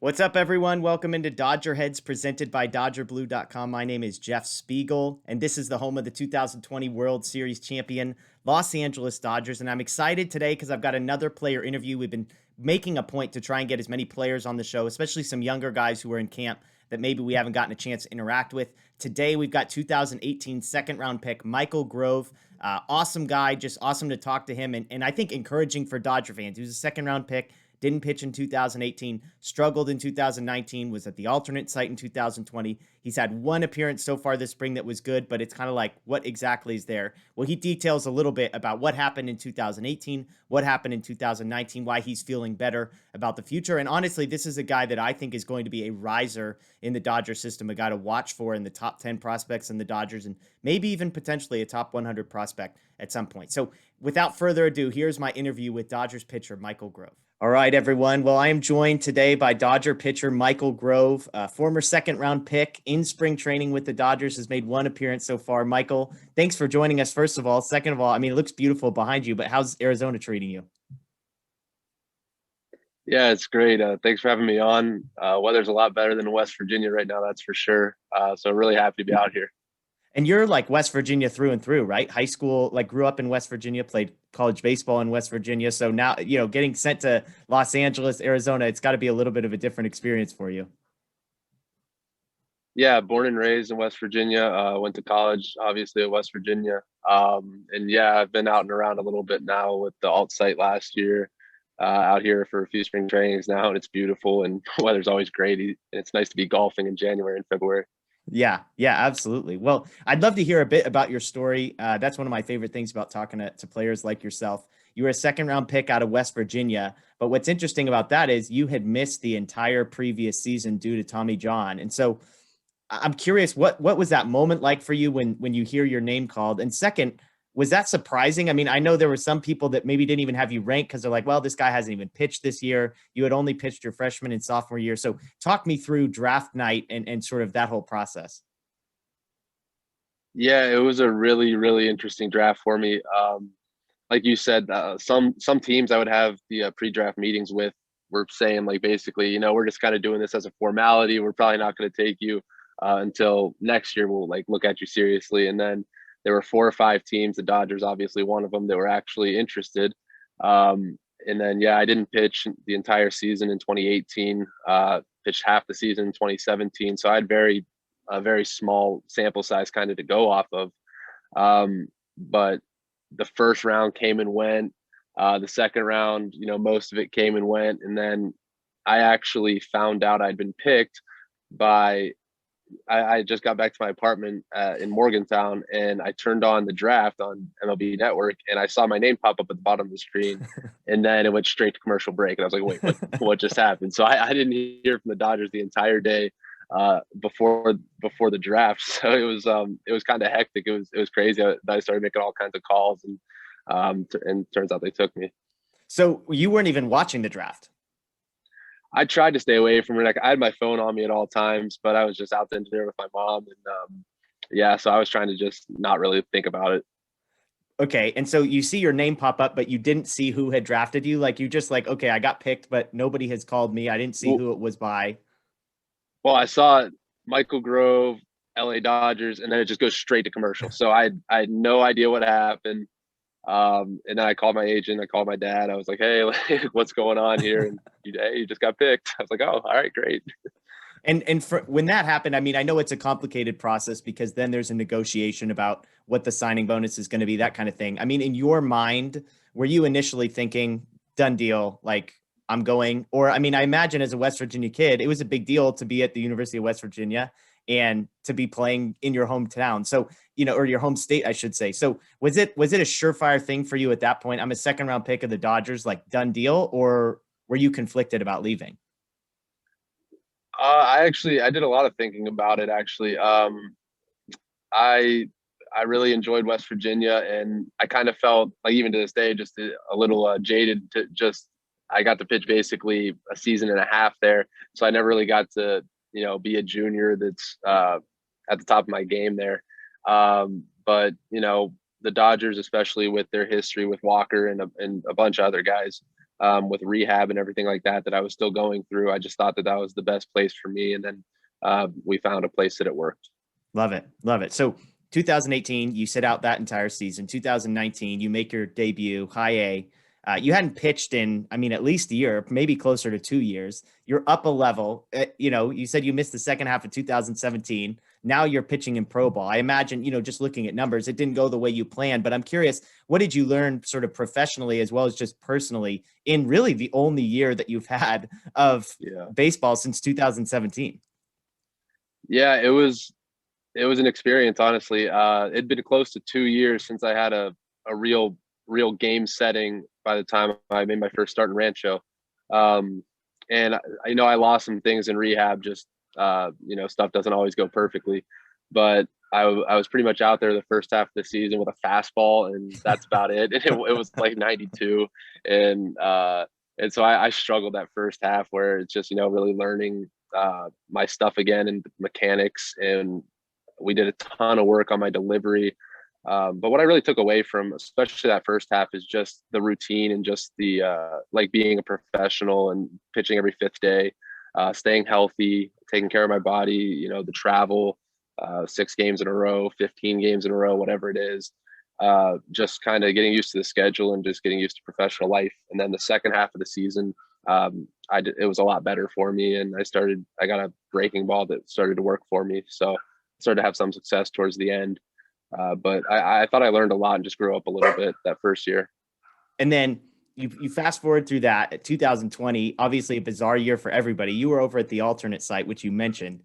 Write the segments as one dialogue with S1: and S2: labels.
S1: What's up, everyone? Welcome into DodgerHeads presented by DodgerBlue.com. My name is Jeff Spiegel, and this is the home of the 2020 World Series champion, Los Angeles Dodgers. And I'm excited today because I've got another player interview. We've been making a point to try and get as many players on the show, especially some younger guys who are in camp that maybe we haven't gotten a chance to interact with. Today, we've got 2018 second round pick Michael Grove. Awesome guy, just awesome to talk to him, and I think encouraging for Dodger fans. He was a second round pick. Didn't pitch in 2018, struggled in 2019, was at the alternate site in 2020. He's had one appearance so far this spring that was good, but it's kind of like, what exactly is there? Well, he details a little bit about what happened in 2018, what happened in 2019, why he's feeling better about the future. And honestly, this is a guy that I think is going to be a riser in the Dodger system, a guy to watch for in the top 10 prospects in the Dodgers, and maybe even potentially a top 100 prospect at some point. So without further ado, here's my interview with Dodgers pitcher Michael Grove. All right, everyone. Well, I am joined today by Dodger pitcher Michael Grove, former second-round pick in spring training with the Dodgers, has made one appearance so far. Michael, thanks for joining us, first of all. Second of all, I mean, it looks beautiful behind you, but how's Arizona treating you?
S2: Yeah, it's great. Thanks for having me on. Weather's a lot better than West Virginia right now, that's for sure. So really happy to be out here.
S1: And you're like West Virginia through and through, right? High school, like grew up in West Virginia, played college baseball in West Virginia. So now, getting sent to Los Angeles, Arizona, it's got to be a little bit of a different experience for you.
S2: Yeah, born and raised in West Virginia. Went to college, obviously, at West Virginia. And yeah, I've been out and around a little bit now with the alt site last year. Out here for a few spring trainings now, and it's beautiful, and weather's always great. It's nice to be golfing in January and February.
S1: Yeah, absolutely. Well, I'd love to hear a bit about your story. That's one of my favorite things about talking to players like yourself. You were a second round pick out of West Virginia, but what's interesting about that is you had missed the entire previous season due to Tommy John. And so I'm curious, what was that moment like for you when you hear your name called? And second, was that surprising? I mean, I know there were some people that maybe didn't even have you ranked because they're like, well, this guy hasn't even pitched this year. You had only pitched your freshman and sophomore year. So talk me through draft night and sort of that whole process.
S2: Yeah, it was a really, really interesting draft for me. Like you said, some teams I would have the pre-draft meetings with were saying like basically, we're just kind of doing this as a formality. We're probably not going to take you until next year. We'll like look at you seriously. And then there were 4 or 5 teams, the Dodgers obviously one of them, that were actually interested. And then yeah, I didn't pitch the entire season in 2018. Pitched half the season in 2017, so I had a very small sample size kind of to go off of. But the first round came and went. The second round, most of it came and went. And then I actually found out I'd been picked by, I just got back to my apartment in Morgantown, and I turned on the draft on MLB Network, and I saw my name pop up at the bottom of the screen. And then it went straight to commercial break. And I was like, wait, what just happened? So I didn't hear from the Dodgers the entire day before the draft. So it was kind of hectic. It was crazy. I started making all kinds of calls, and turns out they took me.
S1: So you weren't even watching the draft.
S2: I tried to stay away from it. Like I had my phone on me at all times, but I was just out there with my mom, and yeah, so I was trying to just not really think about it.
S1: Okay. And so you see your name pop up, but you didn't see who had drafted you. Like you just like, okay, I got picked, but nobody has called me. I didn't see
S2: Well,
S1: who it was by.
S2: well, I saw Michael Grove, LA Dodgers, and then it just goes straight to commercial. So I had no idea what happened. And then I called my agent, I called my dad. I was like, hey, what's going on here? And hey, you just got picked. I was like, oh, all right, great.
S1: And for, when that happened, I mean, I know it's a complicated process because then there's a negotiation about what the signing bonus is going to be, that kind of thing. I mean, in your mind, were you initially thinking done deal, like I'm going, or I mean, I imagine as a West Virginia kid, it was a big deal to be at the University of West Virginia and to be playing in your hometown. So, or your home state, I should say. So was it a surefire thing for you at that point? I'm a second round pick of the Dodgers, like done deal, or were you conflicted about leaving?
S2: I did a lot of thinking about it actually. I I really enjoyed West Virginia, and I kind of felt like even to this day just a little jaded to just I got to pitch basically a season and a half there, so I never really got to be a junior that's at the top of my game there. But the Dodgers, especially with their history with Walker and a bunch of other guys, with rehab and everything like that I was still going through. I just thought that was the best place for me. And then we found a place that it worked.
S1: Love it. Love it. So 2018, you sit out that entire season. 2019, you make your debut, high A. You hadn't pitched in, I mean, at least a year, maybe closer to 2 years. You're up a level. You said you missed the second half of 2017. Now you're pitching in pro ball. I imagine, just looking at numbers, it didn't go the way you planned, but I'm curious, what did you learn sort of professionally as well as just personally in really the only year that you've had of baseball since 2017?
S2: Yeah, it was an experience, honestly. It'd been close to 2 years since I had a real game setting by the time I made my first start in Rancho. And I lost some things in rehab, just stuff doesn't always go perfectly, but I was pretty much out there the first half of the season with a fastball, and that's about it. And it was like 92. And so I struggled that first half where it's just, really learning my stuff again and mechanics. And we did a ton of work on my delivery. But what I really took away from, especially that first half, is just the routine and just the like being a professional and pitching every fifth day, staying healthy, taking care of my body, the travel, 6 games in a row, 15 games in a row, whatever it is, just kind of getting used to the schedule and just getting used to professional life. And then the second half of the season, it was a lot better for me. And I got a breaking ball that started to work for me. So I started to have some success towards the end. But I thought I learned a lot and just grew up a little bit that first year.
S1: And then you fast forward through that at 2020, obviously a bizarre year for everybody. You were over at the alternate site, which you mentioned,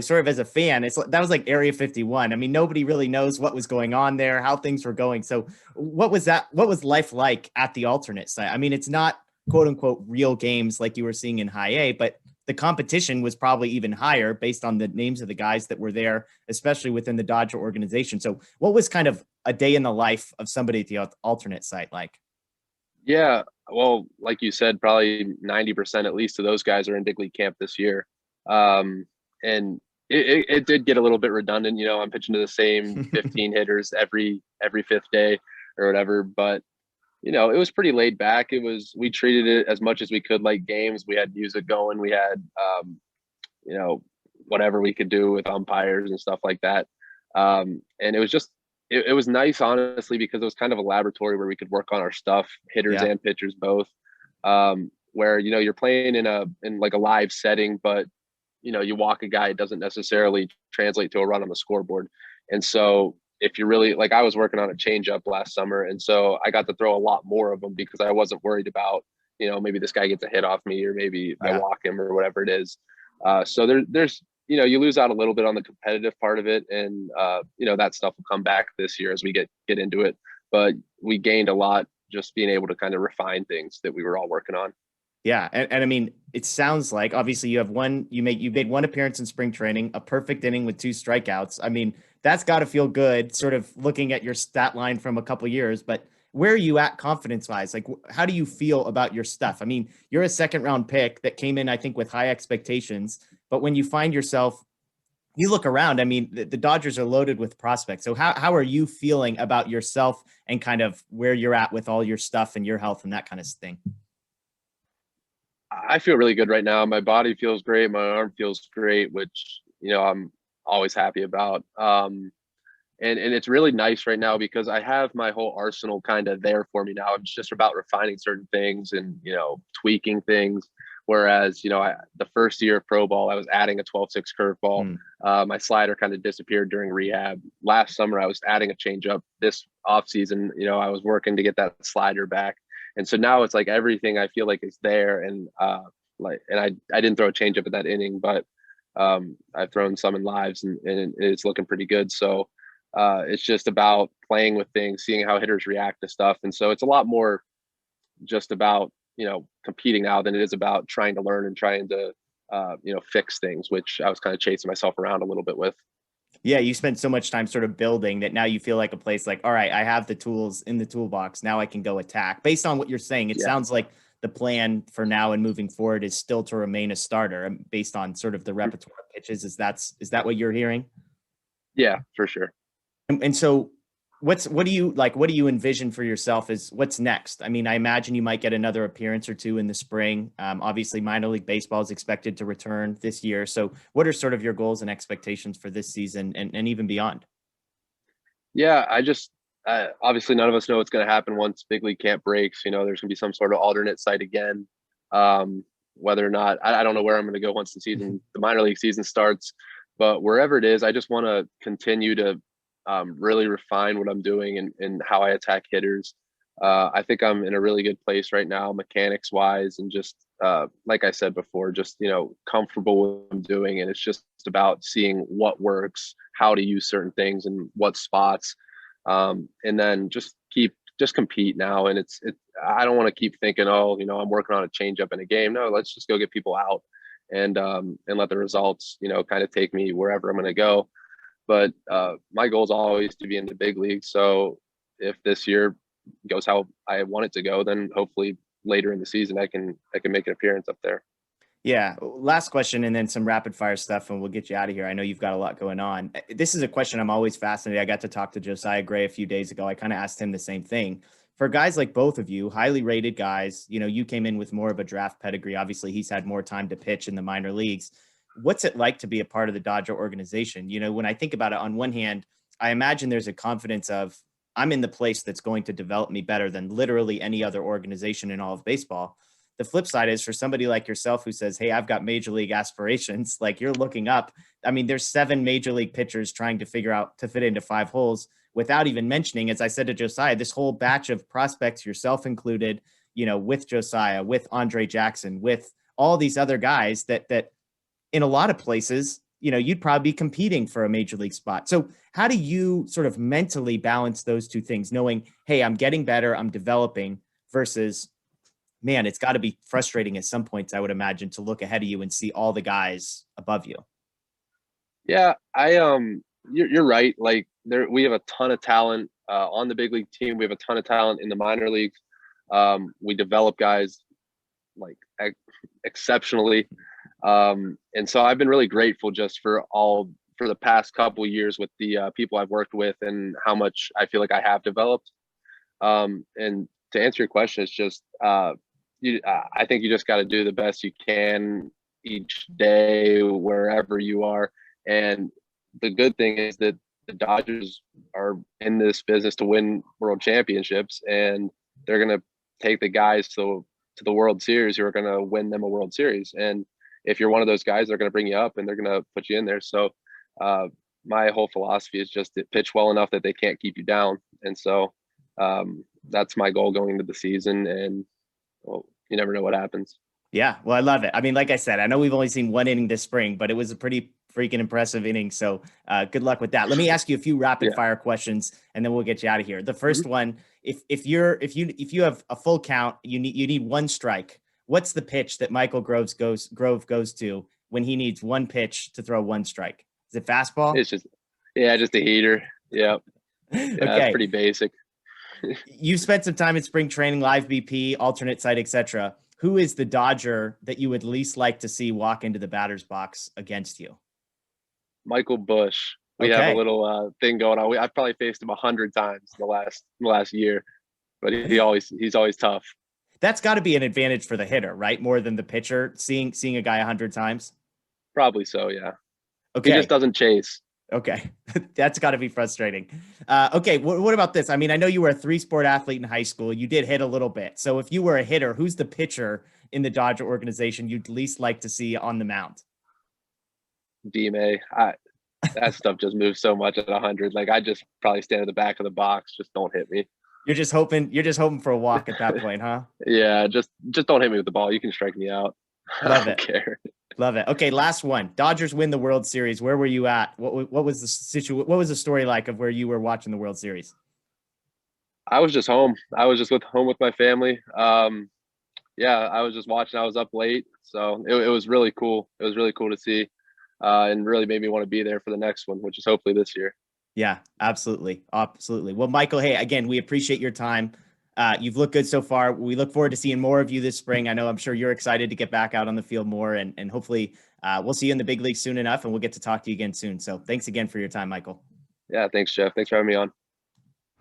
S1: sort of as a fan, that was like Area 51. I mean, nobody really knows what was going on there, how things were going. So what was life like at the alternate site? I mean, it's not quote unquote real games like you were seeing in high A, but the competition was probably even higher based on the names of the guys that were there, especially within the Dodger organization. So what was kind of a day in the life of somebody at the alternate site like?
S2: Yeah, well, like you said, probably 90% at least of those guys are in big league camp this year. And it did get a little bit redundant. I'm pitching to the same 15 hitters every fifth day or whatever, but it was pretty laid back. We treated it as much as we could like games. We had music going. We had, whatever we could do with umpires and stuff like that. And it was just, it was nice, honestly, because it was kind of a laboratory where we could work on our stuff, hitters and pitchers both. Where, you're playing in like a live setting, but you walk a guy, it doesn't necessarily translate to a run on the scoreboard. And so if you're really like, I was working on a changeup last summer, and so I got to throw a lot more of them because I wasn't worried about, maybe this guy gets a hit off me, or maybe I walk him or whatever it is. So there's, you lose out a little bit on the competitive part of it. And, that stuff will come back this year as we get into it. But we gained a lot just being able to kind of refine things that we were all working on.
S1: Yeah. And I mean, it sounds like obviously you made one appearance in spring training, a perfect inning with 2 strikeouts. I mean, that's got to feel good sort of looking at your stat line from a couple years, but where are you at confidence wise? Like, how do you feel about your stuff? I mean, you're a second round pick that came in, I think, with high expectations, but when you find yourself, you look around, I mean, the Dodgers are loaded with prospects. So how are you feeling about yourself and kind of where you're at with all your stuff and your health and that kind of thing?
S2: I feel really good right now. My body feels great. My arm feels great, which, I'm always happy about. And it's really nice right now because I have my whole arsenal kind of there for me now. It's just about refining certain things and, tweaking things. Whereas, the first year of pro ball, I was adding a 12-6 curveball. My slider kind of disappeared during rehab. Last summer, I was adding a changeup. This offseason, I was working to get that slider back. And so now it's like everything I feel like is there. And I didn't throw a changeup at that inning, but I've thrown some in lives and it's looking pretty good. So it's just about playing with things, seeing how hitters react to stuff. And so it's a lot more just about, competing now than it is about trying to learn and trying to, fix things, which I was kind of chasing myself around a little bit with.
S1: Yeah, you spent so much time sort of building that now you feel like a place like, all right, I have the tools in the toolbox. Now I can go attack. Based on what you're saying, it sounds like the plan for now and moving forward is still to remain a starter based on sort of the repertoire of pitches. Is that what you're hearing?
S2: Yeah, for sure.
S1: And so what do you like? What do you envision for yourself is what's next? I mean, I imagine you might get another appearance or two in the spring. Obviously, minor league baseball is expected to return this year. So, what are sort of your goals and expectations for this season and even beyond?
S2: Yeah, I just obviously none of us know what's going to happen once big league camp breaks. You know, there's going to be some sort of alternate site again. Whether or not I don't know where I'm going to go once the minor league season starts, but wherever it is, I just want to continue to really refine what I'm doing and how I attack hitters. I think I'm in a really good place right now, mechanics wise, and just like I said before, just comfortable with what I'm doing, and it's just about seeing what works, how to use certain things, and what spots, and then just compete now. And I don't want to keep thinking, oh, I'm working on a change up in a game. No, let's just go get people out and let the results, kind of take me wherever I'm going to go. But my goal is always to be in the big league. So if this year goes how I want it to go, then hopefully later in the season I can make an appearance up there.
S1: Yeah. Last question and then some rapid fire stuff, and we'll get you out of here. I know you've got a lot going on. This is a question I'm always fascinated. I got to talk to Josiah Gray a few days ago. I kind of asked him the same thing. For guys like both of you, highly rated guys, you came in with more of a draft pedigree. Obviously, he's had more time to pitch in the minor leagues. What's it like to be a part of the Dodger organization? When I think about it, on one hand, I imagine there's a confidence of I'm in the place that's going to develop me better than literally any other organization in all of baseball. The flip side is for somebody like yourself who says, hey, I've got major league aspirations, like you're looking up. I mean, there's 7 major league pitchers trying to figure out to fit into 5 holes without even mentioning, as I said to Josiah, this whole batch of prospects, yourself included, with Josiah, with Andre Jackson, with all these other guys that in a lot of places, you'd probably be competing for a major league spot. So how do you sort of mentally balance those two things, knowing, hey, I'm getting better, I'm developing, versus, man, it's got to be frustrating at some points, I would imagine, to look ahead of you and see all the guys above you.
S2: Yeah, you're right. Like we have a ton of talent on the big league team. We have a ton of talent in the minor leagues. We develop guys like exceptionally. And so I've been really grateful just for the past couple years with the people I've worked with and how much I feel like I have developed. And to answer your question, it's just I think you just got to do the best you can each day wherever you are. And the good thing is that the Dodgers are in this business to win world championships, and they're going to take the guys to the World Series who are going to win them a World Series. And if you're one of those guys, they're going to bring you up and they're going to put you in there. So my whole philosophy is just to pitch well enough that they can't keep you down. And so that's my goal going into the season. And well, you never know what happens.
S1: Yeah, well, I love it. I mean, like I said, I know we've only seen one inning this spring, but it was a pretty freaking impressive inning. So good luck with that. Let me ask you a few rapid fire questions, and then we'll get you out of here. The first one, if you have a full count, you need one strike. What's the pitch that Michael Grove goes to when he needs one pitch to throw one strike? Is it fastball?
S2: It's just a heater. Yeah,
S1: Okay.
S2: That's pretty basic.
S1: You spent some time in spring training, live BP, alternate site, etc. Who is the Dodger that you would least like to see walk into the batter's box against you?
S2: Michael Bush. We have a little thing going on. I've probably faced him 100 times in the last year, but he's always tough.
S1: That's got to be an advantage for the hitter, right? More than the pitcher, seeing a guy 100 times.
S2: Probably so, yeah.
S1: Okay.
S2: He just doesn't chase.
S1: Okay. That's got to be frustrating. Okay. What about this? I mean, I know you were a 3-sport athlete in high school. You did hit a little bit. So if you were a hitter, who's the pitcher in the Dodger organization you'd least like to see on the mound?
S2: DMA. That stuff just moves so much at 100. Like I just probably stand at the back of the box. Just don't hit me.
S1: You're just hoping for a walk at that point, huh?
S2: Yeah. Just don't hit me with the ball. You can strike me out.
S1: Love
S2: I don't
S1: it.
S2: care.
S1: Love it. Okay, last one. Dodgers win the World Series. Where were you at? What was the situation? What was the story like of where you were watching the World Series?
S2: I was just home. I was just home with my family. Yeah, I was just watching. I was up late, so it was really cool. It was really cool to see, and really made me want to be there for the next one, which is hopefully this year.
S1: Yeah, absolutely. Absolutely. Well, Michael, hey, again, we appreciate your time. You've looked good so far. We look forward to seeing more of you this spring. I know I'm sure you're excited to get back out on the field more, and hopefully we'll see you in the big league soon enough, and we'll get to talk to you again soon. So thanks again for your time, Michael.
S2: Yeah, thanks, Jeff. Thanks for having me on.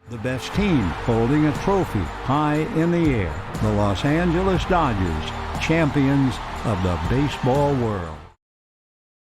S3: The best team holding a trophy high in the air. The Los Angeles Dodgers, champions of the baseball world.